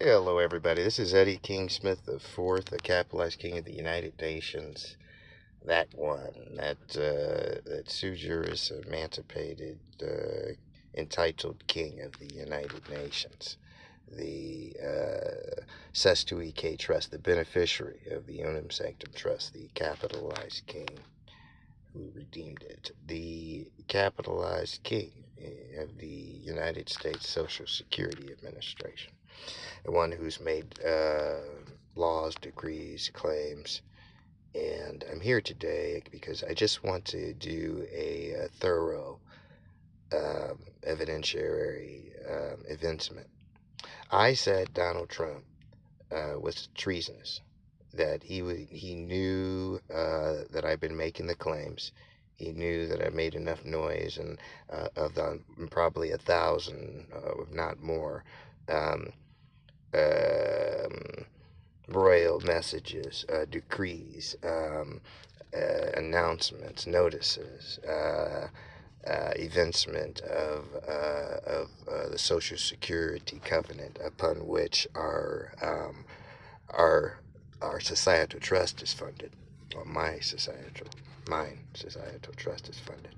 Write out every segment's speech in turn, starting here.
Hello, everybody. This is Eddie King Smith the Fourth, the capitalized king of the United Nations. That one, that sujurus emancipated, entitled king of the United Nations, the Sestui Trust, the beneficiary of the Unum Sanctum Trust, the capitalized king who redeemed it, the capitalized king of the United States Social Security Administration, the one who's made laws, decrees, claims. And I'm here today because I just want to do a thorough evidentiary evincement. I said Donald Trump was treasonous, that he knew that I've been making the claims. He knew that I made enough noise, and of the probably 1,000, if not more, royal messages, decrees, announcements, notices, evincement of the Social Security covenant upon which our societal trust is funded, or mine societal trust is funded.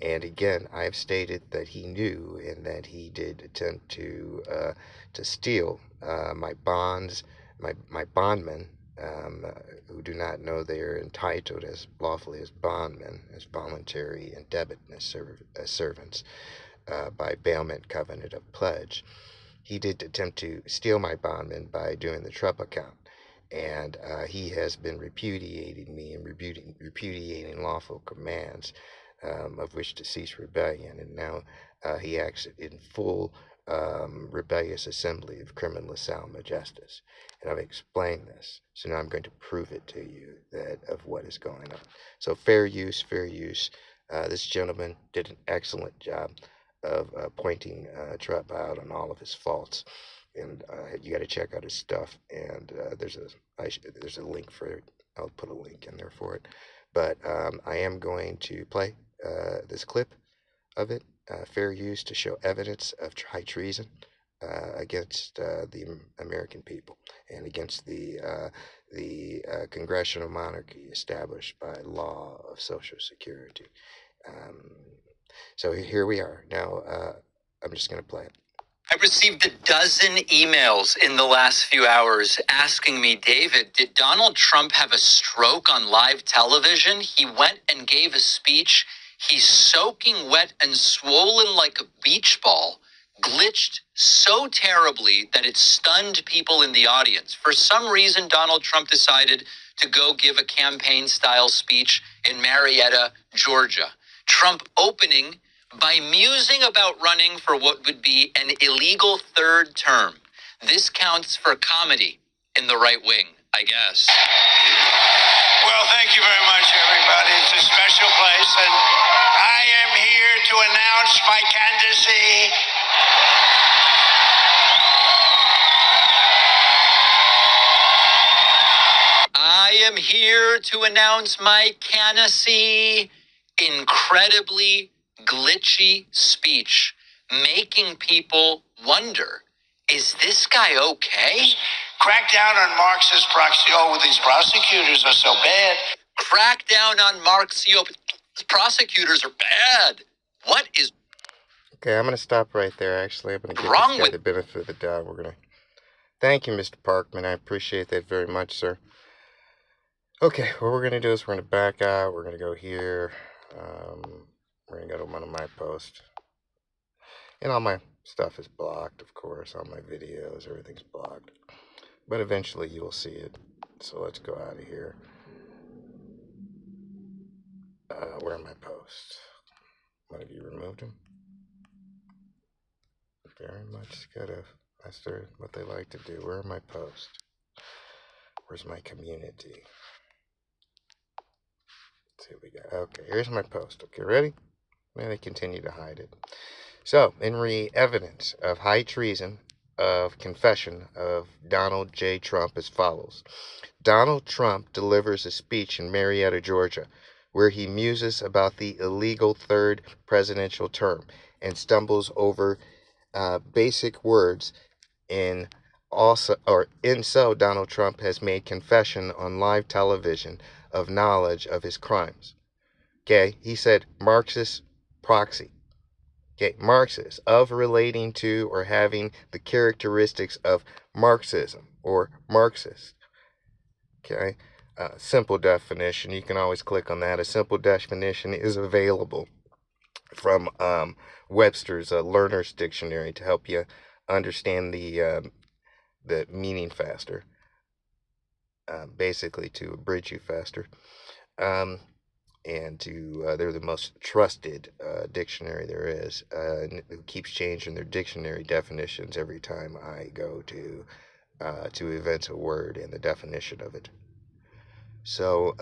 And again, I've stated that he knew and that he did attempt to steal my bonds, my bondmen, who do not know they are entitled as lawfully as bondmen, as voluntary indebtedness servants, by bailment, covenant of pledge. He did attempt to steal my bondmen by doing the Trump account. And he has been repudiating me and repudiating lawful commands of which to cease rebellion. And now he acts in full rebellious assembly of criminal lese majestas. And I've explained this. So now I'm going to prove it to you of what is going on. So fair use. This gentleman did an excellent job of pointing Trump out on all of his faults. And you got to check out his stuff. And there's a link for it. I'll put a link in there for it. But I am going to play this clip of it, fair use, to show evidence of high treason against the American people and against the congressional monarchy established by law of Social Security. So here we are. Now, I'm just going to play it. I received 12 emails in the last few hours asking me, David, did Donald Trump have a stroke on live television? He went and gave a speech. He's soaking wet and swollen like a beach ball, glitched so terribly that it stunned people in the audience. For some reason, Donald Trump decided to go give a campaign-style speech in Marietta, Georgia. Trump opening by musing about running for what would be an illegal third term. This counts for comedy in the right wing, I guess. Well, thank you very much, everybody. It's a special place, and I am here to announce my candidacy. I am here to announce my candidacy. Incredibly glitchy speech, making people wonder, is this guy okay? Crack down on Marxist proxy. Oh, these prosecutors are so bad. Crack down on Marxist prosecutors are bad. What is Okay, I'm going to stop right there, actually. I'm going to give this guy the benefit of the doubt. Thank you, Mr. Parkman. I appreciate that very much, sir. Okay, what we're going to do is we're going to back out. We're going to go here. We're going to go to one of my posts. And all my stuff is blocked, of course. All my videos, everything's blocked. But eventually you will see it. So let's go out of here. Where are my posts? One of you removed them? Very much could have. That's what they like to do. Where are my posts? Where's my community? Let's see what we got. Okay, here's my post. Okay, ready? And they continue to hide it. So, in evidence of high treason of confession of Donald J. Trump as follows. Donald Trump delivers a speech in Marietta, Georgia, where he muses about the illegal third presidential term and stumbles over basic words in also, or inso, Donald Trump has made confession on live television of knowledge of his crimes. Okay, he said Marxist proxy. Okay, Marxist, of relating to or having the characteristics of Marxism or Marxist. Okay, simple definition. You can always click on that. A simple definition is available from Webster's Learner's Dictionary to help you understand the meaning faster. Basically, to abridge you faster. And they're the most trusted dictionary there is. It keeps changing their dictionary definitions every time I go to invent a word and the definition of it. So,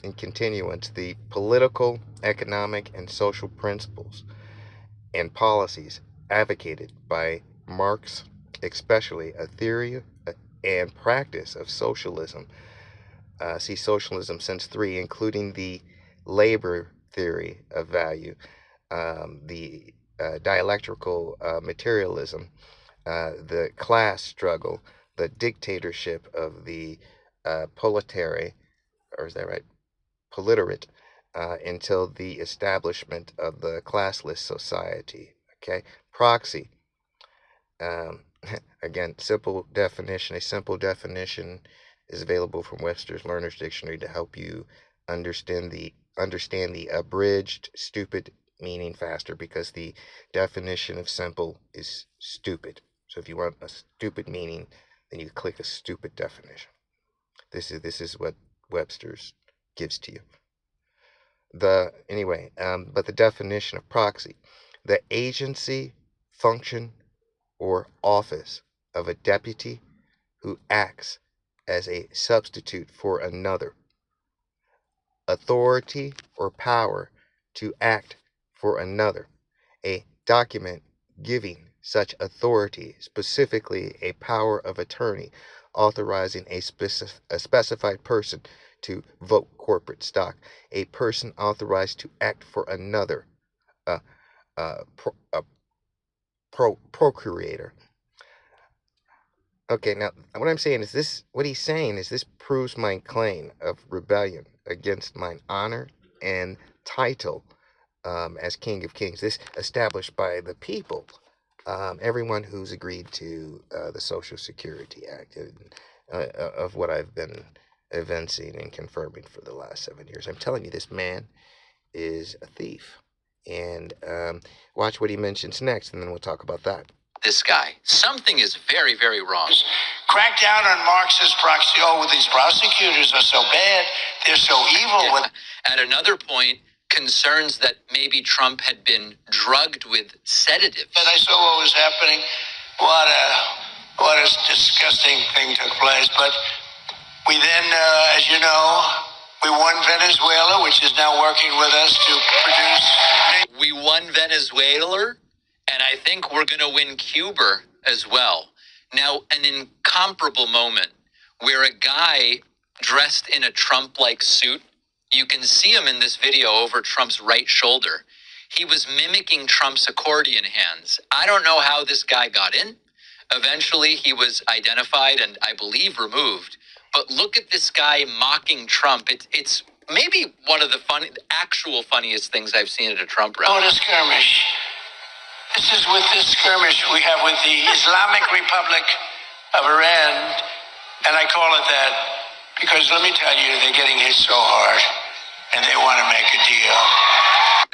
in continuance, the political, economic, and social principles and policies advocated by Marx, especially a theory and practice of socialism. See Socialism Sense 3, including the labor theory of value, the dialectical materialism, the class struggle, the dictatorship of the proletariat, or is that right? Proletariat, until the establishment of the classless society. Okay, proxy. Um, again, simple definition. A simple definition is available from Webster's Learner's Dictionary to help you understand the abridged, stupid meaning faster, because the definition of simple is stupid. So if you want a stupid meaning, then you click a stupid definition. This is what Webster's gives to you. But the definition of proxy: the agency, function, or office of a deputy who acts as a substitute for another, authority or power to act for another, a document giving such authority, specifically a power of attorney authorizing a specified person to vote corporate stock, a person authorized to act for another, a procurator. Okay, now what I'm saying is this: what he's saying is this proves my claim of rebellion against mine honor and title as King of Kings. This established by the people, everyone who's agreed to the Social Security Act, of what I've been evincing and confirming for the last 7 years. I'm telling you, this man is a thief. And watch what he mentions next, and then we'll talk about that. This guy, something is very, very wrong. Crack down on Marxist proxy. Oh, these prosecutors are so bad. They're so evil. Yeah. At another point, concerns that maybe Trump had been drugged with sedatives. And I saw what was happening. What a disgusting thing took place. But we then, as you know, we won Venezuela, which is now working with us to produce. We won Venezuela, and I think we're going to win Cuba as well. Now, an incomparable moment where a guy dressed in a Trump-like suit, you can see him in this video over Trump's right shoulder. He was mimicking Trump's accordion hands. I don't know how this guy got in. Eventually, he was identified and I believe removed. But look at this guy mocking Trump. It's maybe one of the actual funniest things I've seen at a Trump rally. Oh, the skirmish. This is with this skirmish we have with the Islamic Republic of Iran, and I call it that because let me tell you, they're getting hit so hard, and they want to make a deal.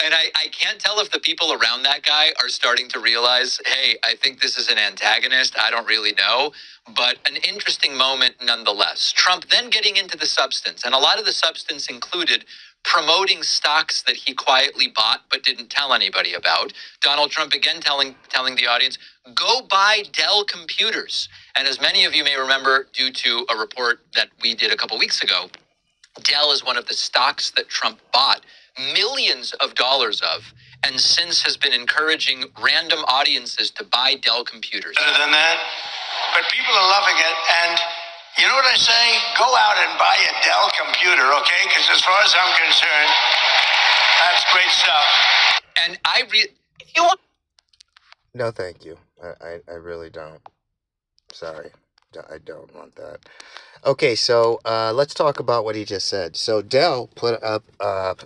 And I can't tell if the people around that guy are starting to realize, hey, I think this is an antagonist. I don't really know. But an interesting moment nonetheless. Trump then getting into the substance. And a lot of the substance included promoting stocks that he quietly bought but didn't tell anybody about. Donald Trump again telling the audience, go buy Dell computers. And as many of you may remember, due to a report that we did a couple weeks ago, Dell is one of the stocks that Trump bought millions of dollars of, and since has been encouraging random audiences to buy Dell computers. Better than that, but people are loving it, and you know what I say? Go out and buy a Dell computer, okay? Because as far as I'm concerned, that's great stuff. And if you want... No, thank you. I really don't. Sorry. I don't want that. Okay, so let's talk about what he just said. So DELL put up,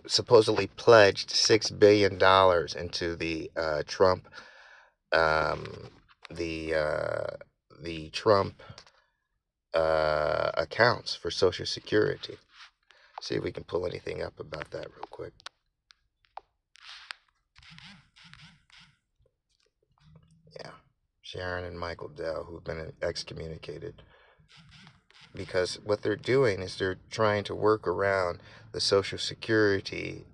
supposedly pledged $6 billion into the Trump, the Trump accounts for Social Security. See if we can pull anything up about that real quick. Yeah, Sharon and Michael Dell, who've been excommunicated. Because what they're doing is they're trying to work around the Social Security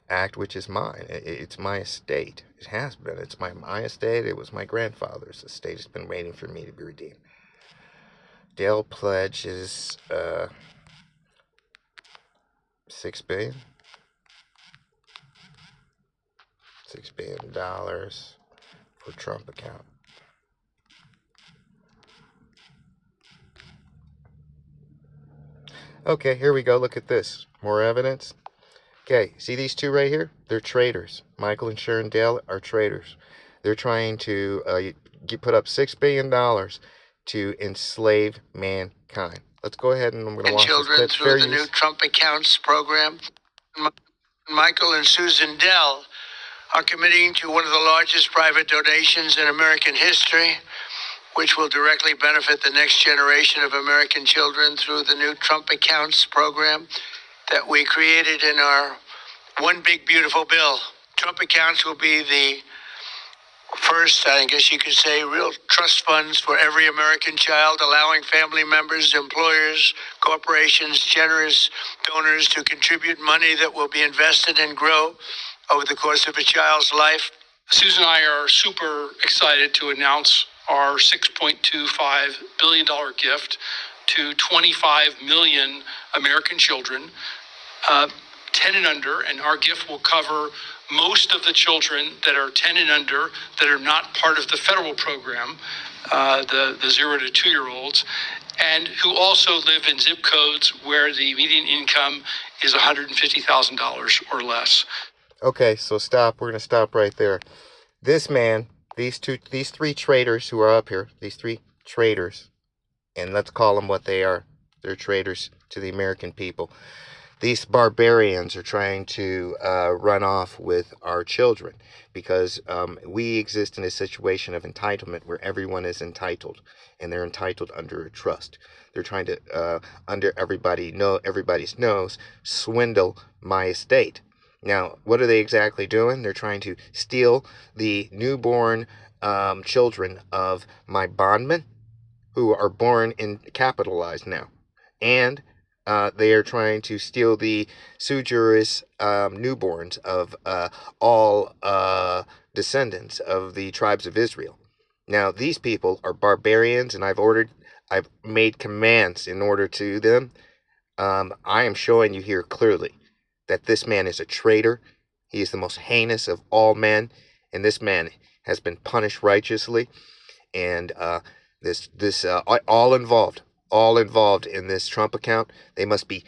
Act, which is mine. It's my estate. It has been. It's my estate. It was my grandfather's estate. It's been waiting for me to be redeemed. DELL pledges $6 billion. $6 billion for Trump account. Okay, here we go. Look at this. More evidence. Okay, see these two right here? They're traitors. Michael and Sharon DELL are traitors. They're trying to put up $6 billion to enslave mankind. Let's go ahead and I'm going to watch this clip. Through the new Trump accounts program. Michael and Susan DELL are committing to one of the largest private donations in American history, which will directly benefit the next generation of American children through the new Trump accounts program that we created in our One Big Beautiful Bill. Trump accounts will be the first, I guess you could say, real trust funds for every American child, allowing family members, employers, corporations, generous donors to contribute money that will be invested and grow over the course of a child's life. Susan and I are super excited to announce our $6.25 billion gift to 25 million American children, 10 and under, and our gift will cover most of the children that are 10 and under that are not part of the federal program, the 0 to 2 year olds, and who also live in zip codes where the median income is $150,000 or less. Okay, so stop. We're going to stop right there. This man, these three traitors who are up here, these three traitors, and let's call them what they are. They're traitors to the American people. These barbarians are trying to run off with our children because we exist in a situation of entitlement where everyone is entitled, and they're entitled under a trust. They're trying to, under everybody's nose, swindle my estate. Now, what are they exactly doing? They're trying to steal the newborn children of my bondmen, who are born in capitalized now, and they are trying to steal the sui juris newborns of all descendants of the tribes of Israel. Now, these people are barbarians, and I've made commands in order to them. I am showing you here clearly that this man is a traitor. He is the most heinous of all men, and this man has been punished righteously. And this all involved in this Trump account, they must be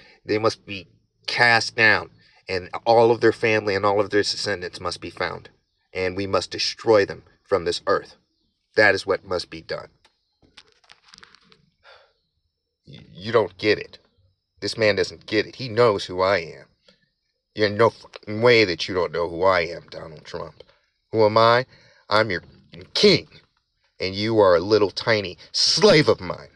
cast down, and all of their family and all of their descendants must be found, and we must destroy them from this earth. That is what must be done. You don't get it. This man doesn't get it. He knows who I am. There's no fucking way that you don't know who I am, Donald Trump. Who am I? I'm your king, and you are a little tiny slave of mine.